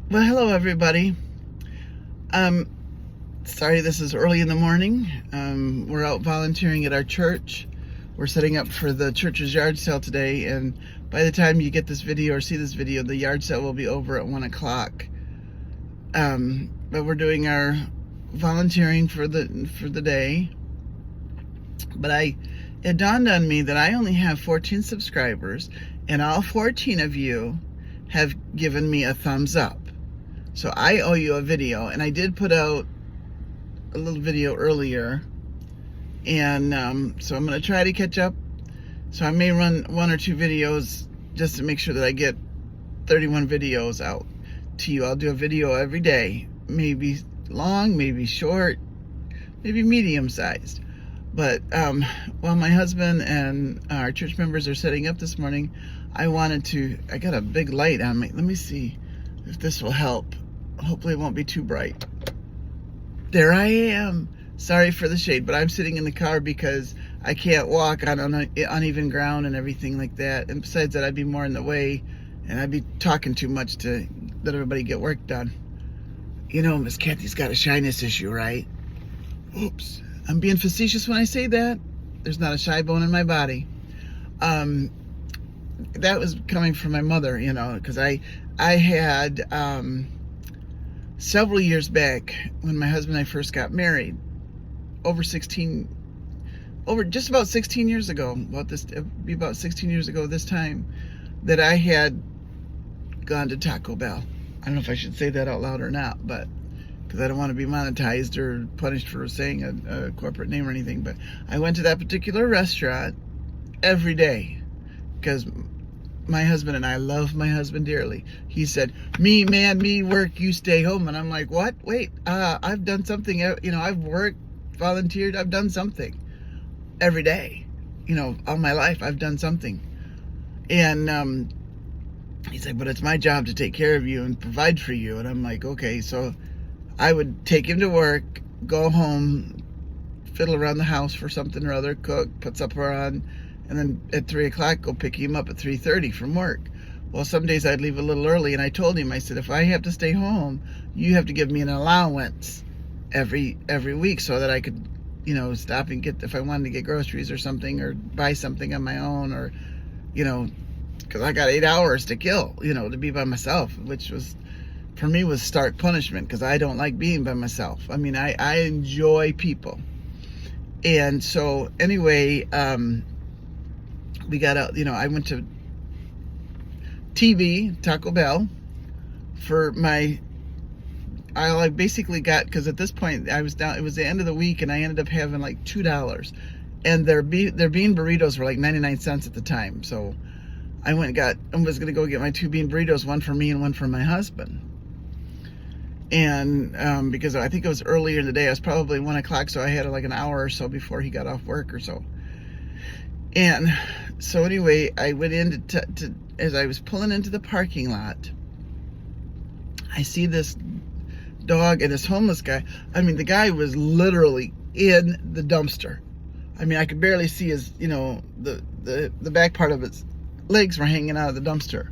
Well, hello everybody. Um, Sorry this is early in the morning. We're out volunteering at our church. We're setting up for the church's yard sale today, and by the time you get this video or see this video, the yard sale will be over at 1 o'clock. But we're doing our volunteering for the day. But it dawned on me that I only have 14 subscribers, and all 14 of you have given me a thumbs up. So I owe you a video, and I did put out a little video earlier, and so I'm going to try to catch up. So I may run 1 or 2 videos just to make sure that I get 31 videos out to you. I'll do a video every day, maybe long, maybe short, maybe medium sized. But while my husband and our church members are setting up this morning, I got a big light on me. Let me see if this will help. Hopefully it won't be too bright. There I am. Sorry for the shade, but I'm sitting in the car because I can't walk on uneven ground and everything like that. And besides that, I'd be more in the way, and I'd be talking too much to let everybody get work done. You know, Miss Kathy's got a shyness issue, right? Oops. I'm being facetious when I say that. There's not a shy bone in my body. That was coming from my mother, you know, because I had several years back when my husband and I first got married, just about 16 years ago, about 16 years ago this time, that I had gone to Taco Bell. I don't know if I should say that out loud or not, but because I don't want to be monetized or punished for saying a corporate name or anything, but I went to that particular restaurant every day because my husband and I love my husband dearly. He said, me work, you stay home. And I'm like, what? Wait, I've done something, you know, I've worked, volunteered, I've done something every day. You know, all my life I've done something. And he's like, but it's my job to take care of you and provide for you. And I'm like, okay. So I would take him to work, go home, fiddle around the house for something or other, cook, put supper on, and then at 3 o'clock go pick him up at 3:30 from work. Well, some days I'd leave a little early, and I told him, I said, if I have to stay home, you have to give me an allowance every week so that I could, you know, stop and get, if I wanted to get groceries or something, or buy something on my own, or, you know, because I got 8 hours to kill, you know, to be by myself, which was, for me, was stark punishment because I don't like being by myself. I mean, I enjoy people. And so anyway, we got out, you know, I went to Taco Bell for I basically got, because at this point I was down, it was the end of the week, and I ended up having like $2. And their bean burritos were like 99 cents at the time. So I was going to go get my 2 bean burritos, one for me and one for my husband. And because I think it was earlier in the day, it was probably 1 o'clock, so I had like an hour or so before he got off work or so. And so anyway, I went in as I was pulling into the parking lot, I see this dog and this homeless guy. I mean, the guy was literally in the dumpster. I mean, I could barely see his, you know, the back part of his legs were hanging out of the dumpster.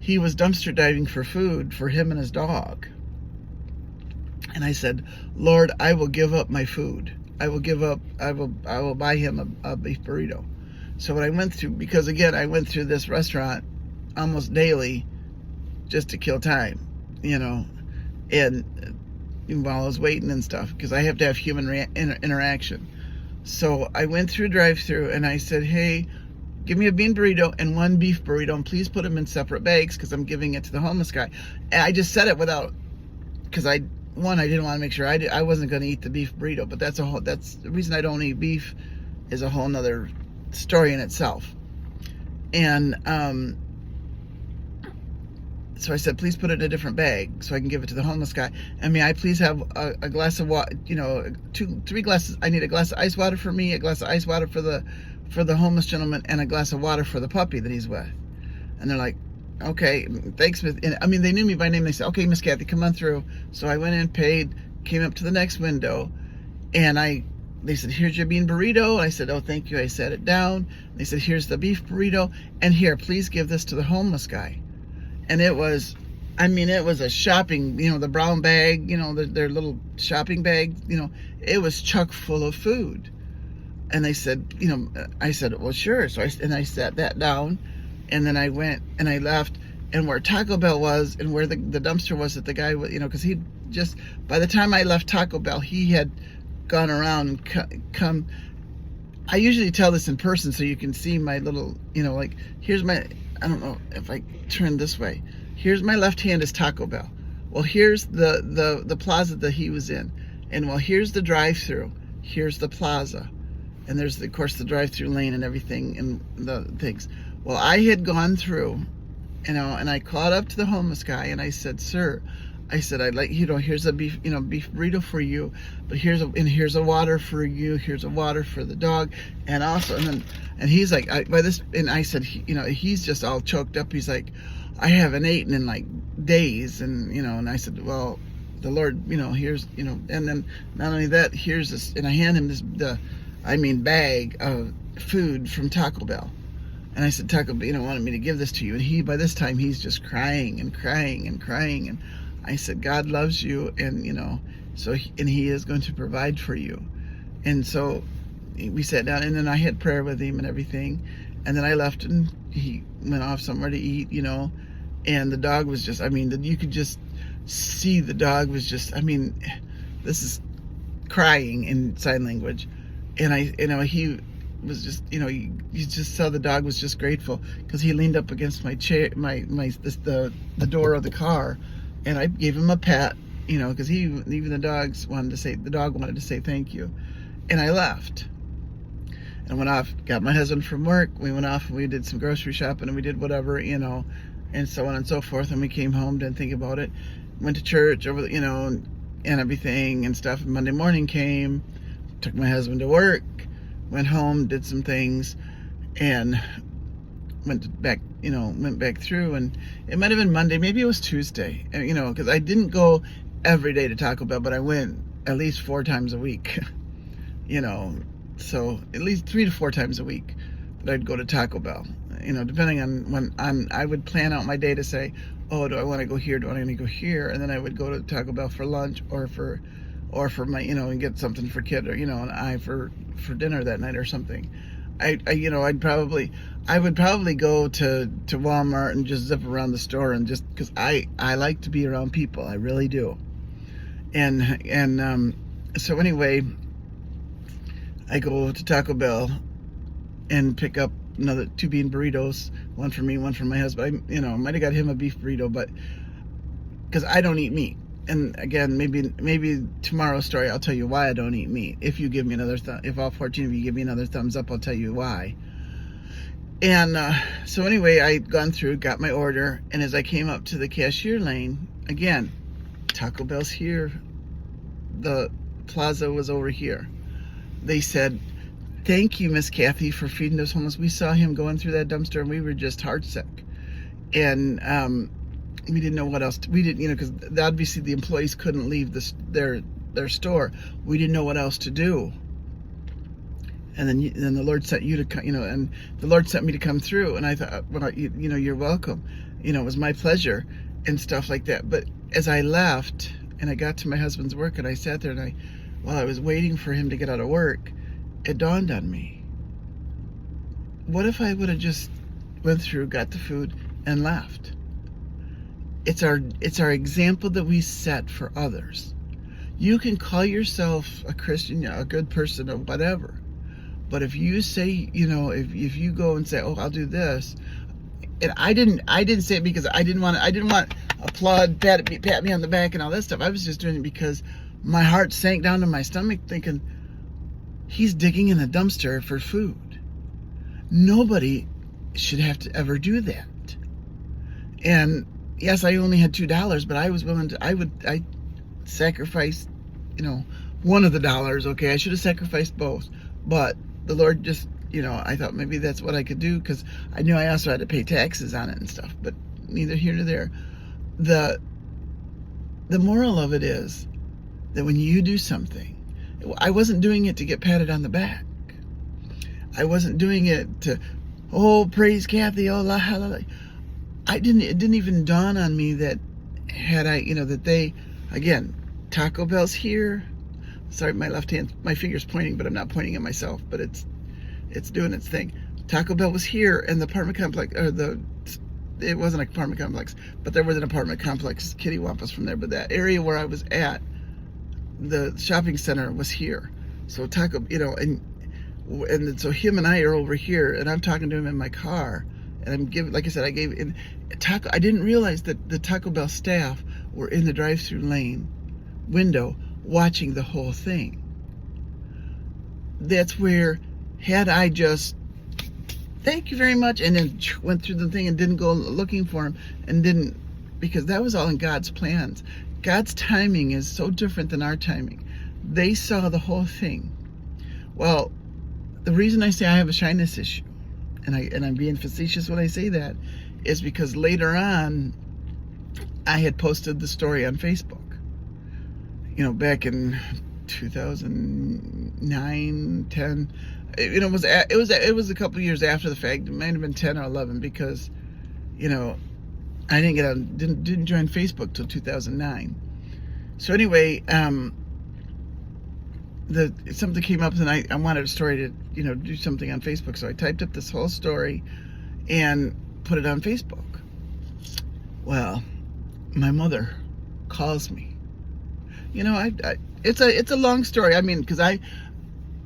He was dumpster diving for food for him and his dog. And I said, Lord, I will give up my food. I will buy him a beef burrito. So what I went through, because again, I went through this restaurant almost daily just to kill time, you know, and while I was waiting and stuff, because I have to have human interaction. So I went through drive-through and I said, hey, give me a bean burrito and 1 beef burrito, and please put them in separate bags because I'm giving it to the homeless guy. And I just said it because I didn't want to make sure I wasn't going to eat the beef burrito, but that's the reason I don't eat beef is a whole nother story in itself. And so I said, please put it in a different bag so I can give it to the homeless guy. And may I please have a glass of water, you know, 3 glasses. I need a glass of ice water for me, a glass of ice water for the homeless gentleman, and a glass of water for the puppy that he's with. And they're like, okay, thanks, Miss. And I mean, they knew me by name. They said, okay, Miss Kathy, come on through. So I went in, paid, came up to the next window, and they said, here's your bean burrito. I said, oh, thank you. I set it down. They said, here's the beef burrito. And here, please give this to the homeless guy. And it was I mean, it was a shopping, the brown bag, their little shopping bag, it was chock full of food. And I said, well, sure. So I sat that down, and then I went and I left, and where Taco Bell was and where the dumpster was that the guy was, because he just, by the time I left Taco Bell, he had gone around and come. I usually tell this in person so you can see my little, like, here's my, I don't know if I turn this way. Here's my left hand is Taco Bell. Well, here's the plaza that he was in. And well, here's the drive-through. Here's the plaza. And there's, of course, the drive-through lane and everything and the things. Well, I had gone through, and I caught up to the homeless guy, and I said, sir, I said, I'd like, here's a beef burrito for you, but here's a water for you, here's a water for the dog, and also, and he's like, and I said, he's just all choked up. He's like, I haven't eaten in like days, and I said, well, the Lord, here's, and then not only that, here's this, and I hand him this, bag of food from Taco Bell. And I said, Taco Bell, wanted me to give this to you. And by this time, he's just crying and crying and crying. And I said, God loves you, and, and he is going to provide for you. And so we sat down, and then I had prayer with him and everything. And then I left, and he went off somewhere to eat, and the dog was just, you could just see the dog was just, this is crying in sign language. And he was just, you just saw the dog was just grateful because he leaned up against my chair, the door of the car, and I gave him a pat, because even the dog wanted to say thank you, and I left and went off, got my husband from work. We went off and we did some grocery shopping and we did whatever, and so on and so forth. And we came home, didn't think about it, went to church over, and everything and stuff. And Monday morning came, took my husband to work, went home, did some things, and went back through. And it might have been Monday, maybe it was Tuesday, because I didn't go every day to Taco Bell, but I went at least 4 times a week, so at least 3 to 4 times a week that I'd go to Taco Bell, depending on when I would plan out my day to say, oh, do I want to go here, do I want to go here, and then I would go to Taco Bell for lunch or for my, and get something for kid, or, and I for dinner that night or something. I would probably go to Walmart and just zip around the store, and just because I like to be around people, I really do. And so anyway, I go to Taco Bell and pick up another 2 bean burritos, one for me, one for my husband. I might have got him a beef burrito, but because I don't eat meat. And again, maybe tomorrow's story, I'll tell you why I don't eat meat. If you give me another, if all 14 of you give me another thumbs up, I'll tell you why. And so anyway, I'd gone through, got my order, and as I came up to the cashier lane, again, Taco Bell's here, the plaza was over here. They said, thank you, Miss Kathy, for feeding those homeless. We saw him going through that dumpster, and we were just heartsick. And we didn't know what else we didn't, because obviously the employees couldn't leave their store. We didn't know what else to do. And then the Lord sent you to come, and the Lord sent me to come through. And I thought, well, you're welcome. It was my pleasure and stuff like that. But as I left and I got to my husband's work, and I sat there, and while I was waiting for him to get out of work, it dawned on me, what if I would have just went through, got the food, and left? It's our example that we set for others. You can call yourself a Christian, a good person, or whatever, but if you say, if you go and say, oh, I'll do this, and I didn't say it because I didn't want applaud, pat me on the back and all that stuff. I was just doing it because my heart sank down to my stomach, thinking, he's digging in the dumpster for food. Nobody should have to ever do that. And yes, I only had $2, but I was willing to, I sacrificed, one of the dollars. Okay, I should have sacrificed both, but the Lord just, I thought maybe that's what I could do, because I knew I also had to pay taxes on it and stuff, but neither here nor there. The moral of it is that when you do something, I wasn't doing it to get patted on the back. I wasn't doing it to, oh, praise Kathy, oh, la la la. It didn't even dawn on me that had I, that they, again, Taco Bell's here. Sorry, my finger's pointing, but I'm not pointing at myself, but it's doing its thing. Taco Bell was here, and the apartment complex, it wasn't an apartment complex, but there was an apartment complex, Kitty Wampus from there, but that area where I was at, the shopping center was here. So and so him and I are over here, and I'm talking to him in my car, and I'm giving, like I said, I didn't realize that the Taco Bell staff were in the drive-through lane window watching the whole thing. That's where, had I just, thank you very much, and then went through the thing and didn't go looking for him, because that was all in God's plans. God's timing is so different than our timing. They saw the whole thing. Well, the reason I say I have a shyness issue, and I'm being facetious when I say that, is because later on, I had posted the story on Facebook. Back in 2009, 10. It was a couple of years after the fact. It might have been 10 or 11, because, I didn't join Facebook till 2009. So anyway, something came up, and I wanted a story to, do something on Facebook. So I typed up this whole story and put it on Facebook. Well, my mother calls me. It's a long story. I mean, because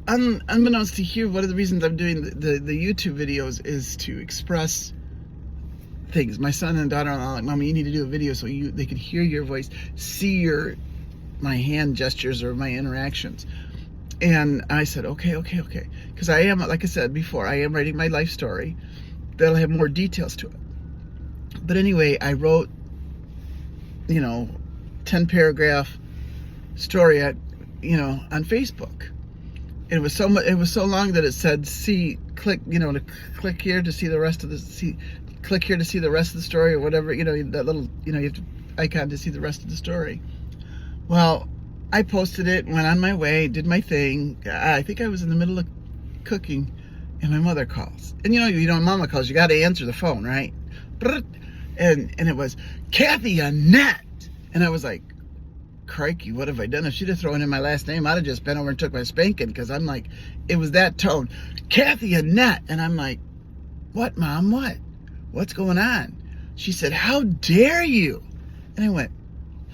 unbeknownst to you, one of the reasons I'm doing the YouTube videos is to express things. My son and daughter-in-law are like, Mommy, you need to do a video so they can hear your voice, see my hand gestures or my interactions. And I said, okay. Because I am, like I said before, I am writing my life story. That'll have more details to it. But anyway, I wrote, 10-paragraph story on Facebook. It was so long that it said, click here to see the rest of click here to see the rest of the story, or whatever, that little, you have to icon to see the rest of the story. Well, I posted it, went on my way, did my thing. I think I was in the middle of cooking, and my mother calls. And mama calls, you got to answer the phone, right? And it was, Kathy Annette. And I was like, crikey, what have I done? If she'd have thrown in my last name, I'd have just bent over and took my spanking, because I'm like, it was that tone. Kathy Annette. And I'm like, what, Mom? What's going on? She said, how dare you? And I went,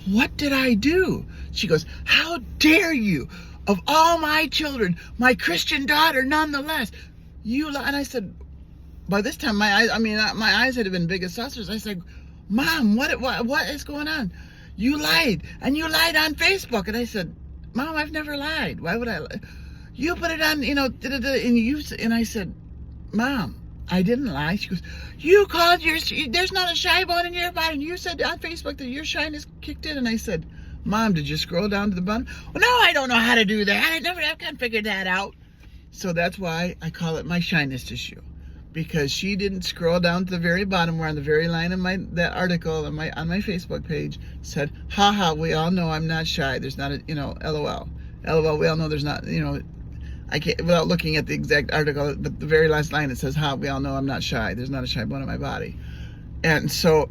what did I do? She goes, how dare you? Of all my children, my Christian daughter, nonetheless, you lie. And I said, by this time, my eyes had been big as saucers. I said, Mom, what is going on? You lied, and you lied on Facebook. And I said, Mom, I've never lied. Why would I lie? You put it on, and I said, Mom, I didn't lie. She goes, you called there's not a shy bone in your body. And you said on Facebook that your shyness kicked in. And I said, Mom, did you scroll down to the bottom? Well, no, I don't know how to do that. I can't figure that out. So that's why I call it my shyness issue. Because she didn't scroll down to the very bottom, where on the very line of that article on my Facebook page said, haha, we all know I'm not shy. There's not a, LOL. LOL, we all know there's not, I can't, without looking at the exact article, but the very last line, it says, we all know I'm not shy. There's not a shy bone in my body. And so,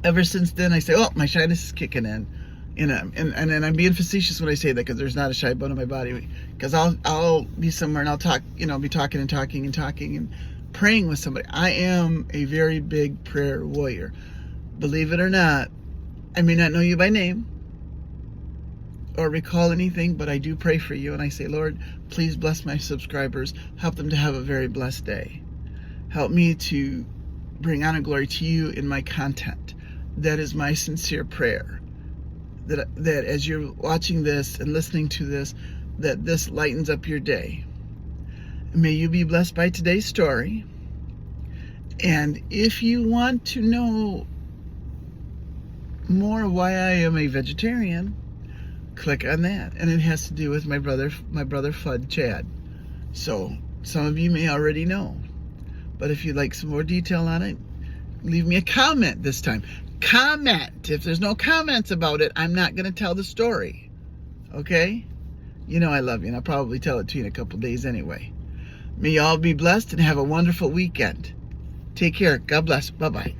ever since then, I say, oh, my shyness is kicking in. And I'm being facetious when I say that, because there's not a shy bone in my body. Because I'll be somewhere and I'll talk, be talking and praying with somebody. I am a very big prayer warrior. Believe it or not, I may not know you by name or recall anything, but I do pray for you. And I say, Lord, please bless my subscribers. Help them to have a very blessed day. Help me to bring honor and glory to you in my content. That is my sincere prayer. That as you're watching this and listening to this, that this lightens up your day. May you be blessed by today's story. And if you want to know more why I am a vegetarian, click on that. And it has to do with my brother Fudd, Chad. So some of you may already know. But if you'd like some more detail on it, leave me a comment this time. Comment. If there's no comments about it, I'm not going to tell the story. Okay? You know I love you, and I'll probably tell it to you in a couple days anyway. May you all be blessed and have a wonderful weekend. Take care. God bless. Bye-bye.